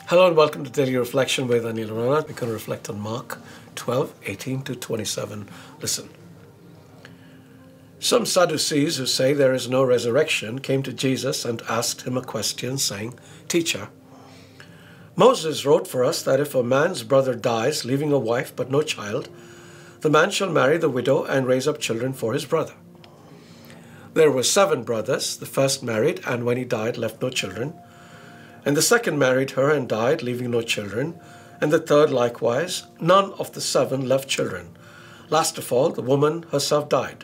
Hello and welcome to Daily Reflection with Aneel Aranha. We're going to reflect on Mark 12:18 to 27. Listen. Some Sadducees who say there is no resurrection came to Jesus and asked him a question, saying, "Teacher, Moses wrote for us that if a man's brother dies, leaving a wife but no child, the man shall marry the widow and raise up children for his brother. There were 7 brothers. The first married, and when he died, left no children. And the second married her and died, leaving no children. And the third likewise. None of the 7 left children. Last of all, the woman herself died.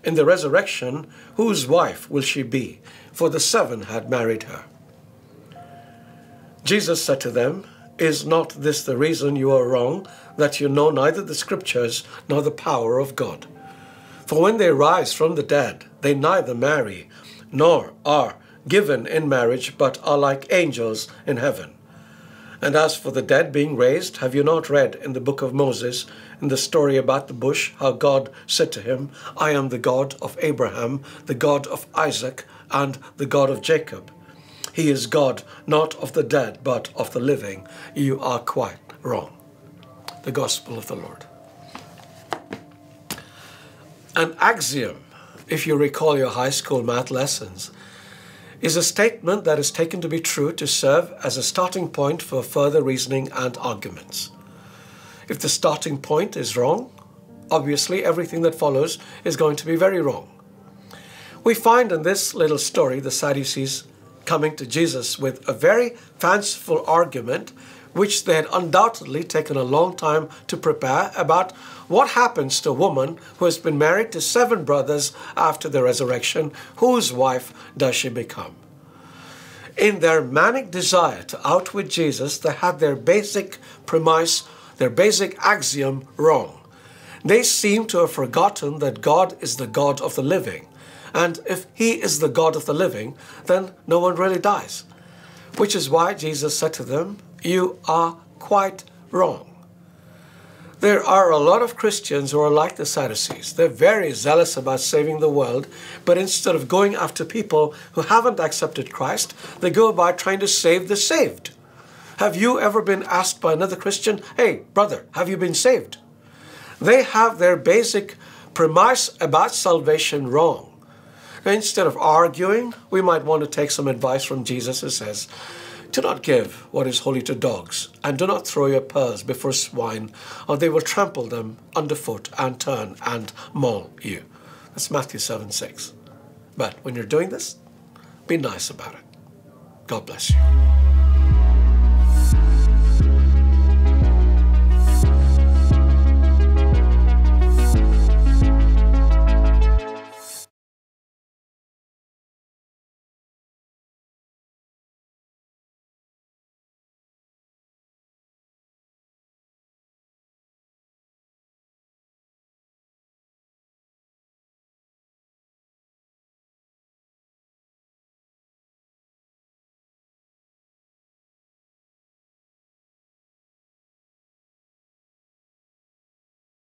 In the resurrection, whose wife will she be? For the 7 had married her." Jesus said to them, "Is not this the reason you are wrong, that you know neither the Scriptures nor the power of God? For when they rise from the dead, they neither marry nor are given in marriage, but are like angels in heaven. And as for the dead being raised, have you not read in the book of Moses, in the story about the bush, how God said to him, 'I am the God of Abraham, the God of Isaac, and the God of Jacob'? He is God, not of the dead, but of the living. You are quite wrong." The Gospel of the Lord. An axiom, if you recall your high school math lessons, is a statement that is taken to be true to serve as a starting point for further reasoning and arguments. If the starting point is wrong, obviously everything that follows is going to be very wrong. We find in this little story the Sadducees coming to Jesus with a very fanciful argument, which they had undoubtedly taken a long time to prepare, about what happens to a woman who has been married to 7 brothers after the resurrection. Whose wife does she become? In their manic desire to outwit Jesus, they had their basic premise, their basic axiom wrong. They seem to have forgotten that God is the God of the living. And if he is the God of the living, then no one really dies. Which is why Jesus said to them, "You are quite wrong." There are a lot of Christians who are like the Sadducees. They're very zealous about saving the world, but instead of going after people who haven't accepted Christ, they go about trying to save the saved. Have you ever been asked by another Christian, "Hey, brother, have you been saved?" They have their basic premise about salvation wrong. Now, instead of arguing, we might want to take some advice from Jesus, who says, "Do not give what is holy to dogs, and do not throw your pearls before swine, or they will trample them underfoot and turn and maul you." That's Matthew 7:6. But when you're doing this, be nice about it. God bless you.